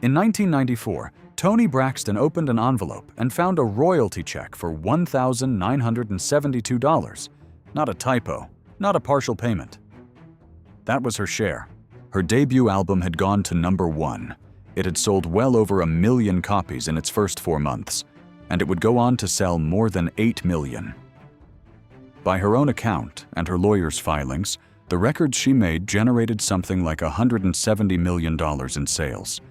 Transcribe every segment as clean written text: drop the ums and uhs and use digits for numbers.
In 1994, Toni Braxton opened an envelope and found a royalty check for $1,972. Not a typo, not a partial payment. That was her share. Her debut album had gone to #1. It had sold well over 1 million copies in its first 4 months, and it would go on to sell more than 8 million. By her own account and her lawyer's filings, the records she made generated something like $170 million in sales,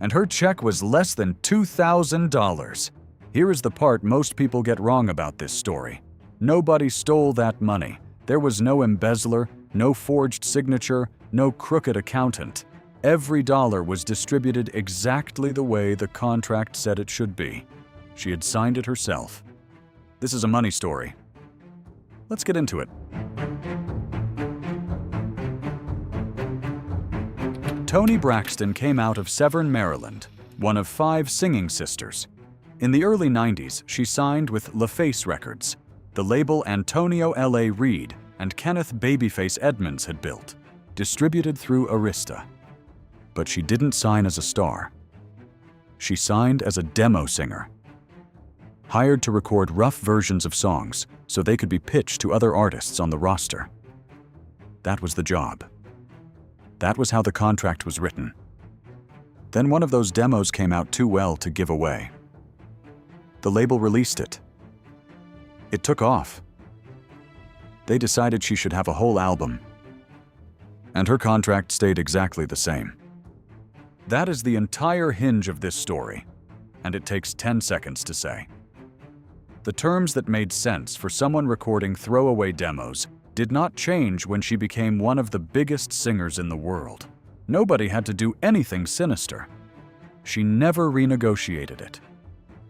and her check was less than $2,000. Here is the part most people get wrong about this story. Nobody stole that money. There was no embezzler, no forged signature, no crooked accountant. Every dollar was distributed exactly the way the contract said it should be. She had signed it herself. This is a money story. Let's get into it. Toni Braxton came out of Severn, Maryland, one of 5 singing sisters. In the early 90s, she signed with LaFace Records, the label Antonio L.A. Reid and Kenneth "Babyface" Edmonds had built, distributed through Arista. But she didn't sign as a star. She signed as a demo singer, hired to record rough versions of songs so they could be pitched to other artists on the roster. That was the job. That was how the contract was written. Then one of those demos came out too well to give away. The label released it. It took off. They decided she should have a whole album. And her contract stayed exactly the same. That is the entire hinge of this story, and it takes 10 seconds to say. The terms that made sense for someone recording throwaway demos did not change when she became one of the biggest singers in the world. Nobody had to do anything sinister. She never renegotiated it.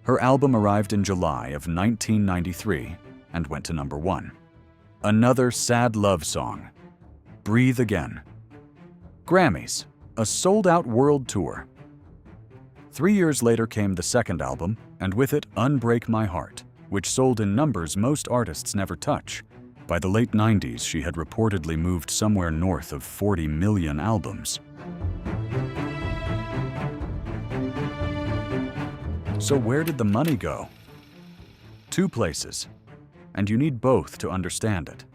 Her album arrived in July of 1993 and went to #1. Another sad love song, Breathe Again. Grammys, a sold-out world tour. 3 years later came the second album, and with it Unbreak My Heart, which sold in numbers most artists never touch. By the late 90s, she had reportedly moved somewhere north of 40 million albums. So where did the money go? 2 places, and you need both to understand it.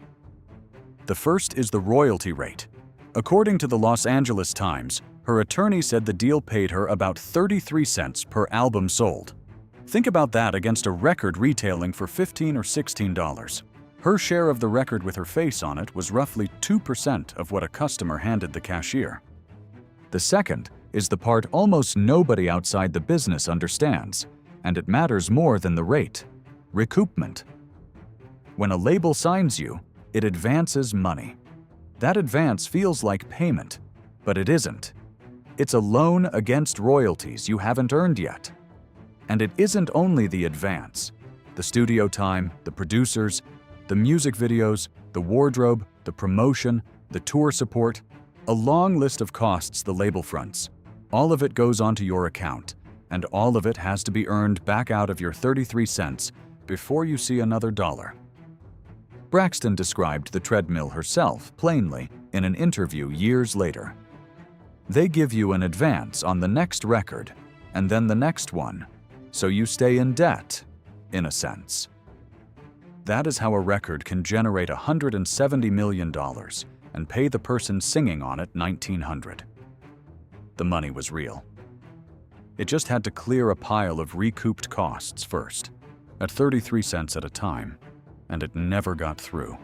The first is the royalty rate. According to the Los Angeles Times, her attorney said the deal paid her about 33 cents per album sold. Think about that against a record retailing for $15 or $16. Her share of the record with her face on it was roughly 2% of what a customer handed the cashier. The second is the part almost nobody outside the business understands, and it matters more than the rate: recoupment. When a label signs you, it advances money. That advance feels like payment, but it isn't. It's a loan against royalties you haven't earned yet. And it isn't only the advance. The studio time, the producers, the music videos, the wardrobe, the promotion, the tour support, a long list of costs the label fronts. All of it goes onto your account, and all of it has to be earned back out of your 33 cents before you see another dollar. Braxton described the treadmill herself plainly in an interview years later. They give you an advance on the next record, and then the next one, so you stay in debt, in a sense. That is how a record can generate $170 million and pay the person singing on it $1,900. The money was real. It just had to clear a pile of recouped costs first, at 33 cents at a time, and it never got through.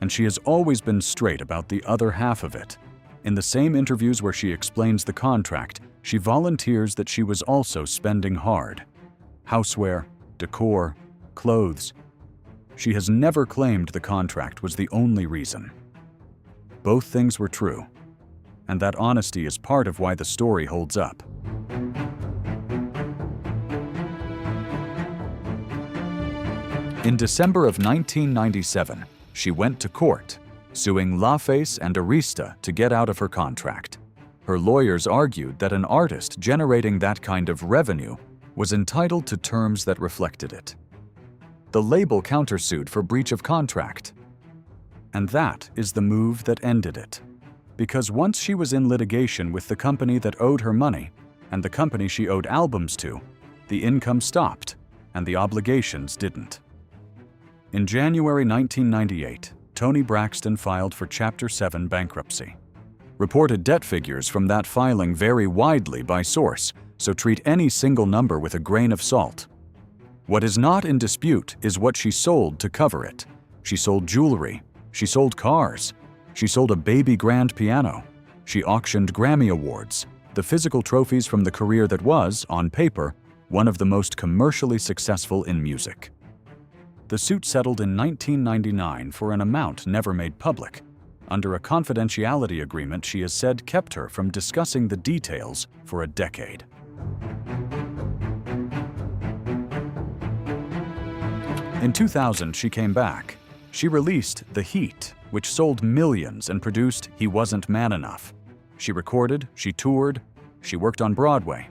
And she has always been straight about the other half of it. In the same interviews where she explains the contract, she volunteers that she was also spending hard. Houseware, decor, clothes. She has never claimed the contract was the only reason. Both things were true, and that honesty is part of why the story holds up. In December of 1997, she went to court, suing LaFace and Arista to get out of her contract. Her lawyers argued that an artist generating that kind of revenue was entitled to terms that reflected it. The label countersued for breach of contract. And that is the move that ended it. Because once she was in litigation with the company that owed her money, and the company she owed albums to, the income stopped and the obligations didn't. In January 1998, Toni Braxton filed for Chapter 7 bankruptcy. Reported debt figures from that filing vary widely by source, so treat any single number with a grain of salt. What is not in dispute is what she sold to cover it. She sold jewelry. She sold cars. She sold a baby grand piano. She auctioned Grammy awards, the physical trophies from the career that was, on paper, one of the most commercially successful in music. The suit settled in 1999 for an amount never made public, under a confidentiality agreement she has said kept her from discussing the details for a decade. In 2000, she came back. She released The Heat, which sold millions and produced He Wasn't Man Enough. She recorded, she toured, she worked on Broadway.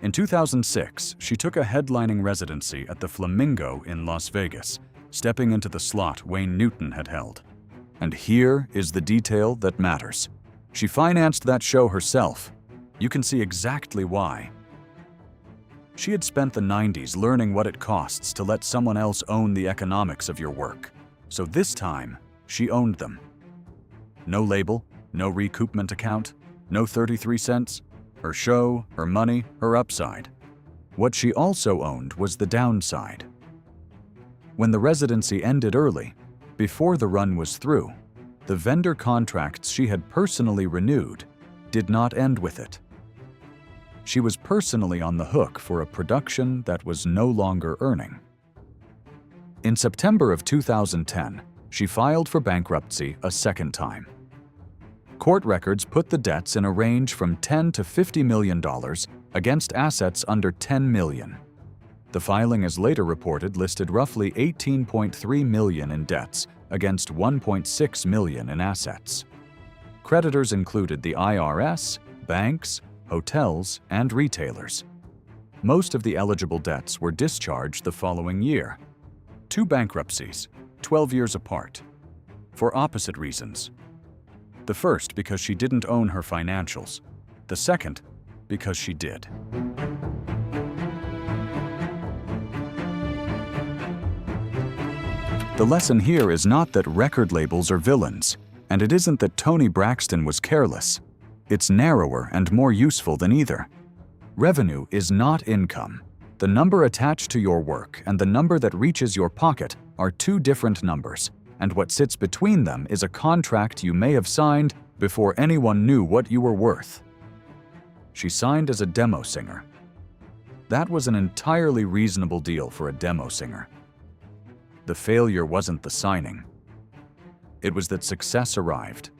In 2006, she took a headlining residency at the Flamingo in Las Vegas, stepping into the slot Wayne Newton had held. And here is the detail that matters. She financed that show herself. You can see exactly why. She had spent the 90s learning what it costs to let someone else own the economics of your work. So this time, she owned them. No label, no recoupment account, no 33 cents. Her show, her money, her upside. What she also owned was the downside. When the residency ended early, before the run was through, the vendor contracts she had personally renewed did not end with it. She was personally on the hook for a production that was no longer earning. In September of 2010, she filed for bankruptcy a second time. Court records put the debts in a range from $10 to $50 million against assets under $10 million. The filing, as later reported, listed roughly $18.3 million in debts against $1.6 million in assets. Creditors included the IRS, banks, hotels, and retailers. Most of the eligible debts were discharged the following year. 2 bankruptcies, 12 years apart, for opposite reasons. The first because she didn't own her financials. The second because she did. The lesson here is not that record labels are villains, and it isn't that Toni Braxton was careless. It's narrower and more useful than either. Revenue is not income. The number attached to your work and the number that reaches your pocket are 2 different numbers, and what sits between them is a contract you may have signed before anyone knew what you were worth. She signed as a demo singer. That was an entirely reasonable deal for a demo singer. The failure wasn't the signing. It was that success arrived,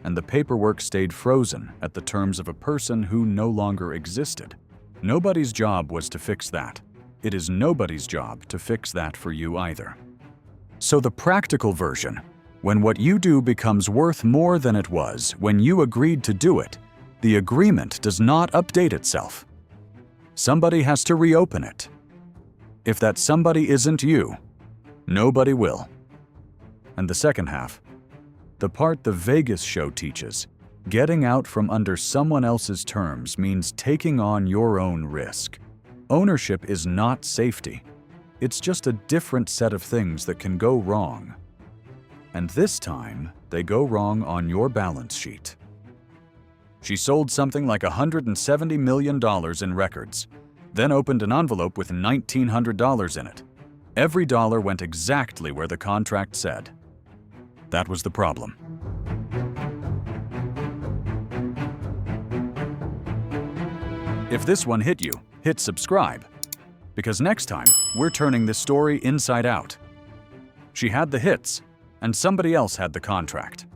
and the paperwork stayed frozen at the terms of a person who no longer existed. Nobody's job was to fix that. It is nobody's job to fix that for you either. So the practical version, when what you do becomes worth more than it was when you agreed to do it, the agreement does not update itself. Somebody has to reopen it. If that somebody isn't you, nobody will. And the second half, the part the Vegas show teaches, getting out from under someone else's terms means taking on your own risk. Ownership is not safety. It's just a different set of things that can go wrong. And this time, they go wrong on your balance sheet. She sold something like $170 million in records, then opened an envelope with $1,900 in it. Every dollar went exactly where the contract said. That was the problem. If this one hit you, hit subscribe, because next time we're turning this story inside out. She had the hits, and somebody else had the contract.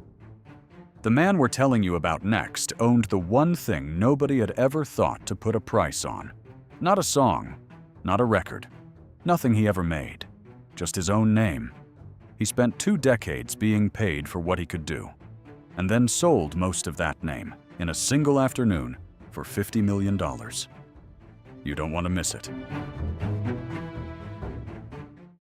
The man we're telling you about next owned the one thing nobody had ever thought to put a price on. Not a song, not a record, nothing he ever made, just his own name. He spent 2 decades being paid for what he could do, and then sold most of that name in a single afternoon for $50 million. You don't want to miss it.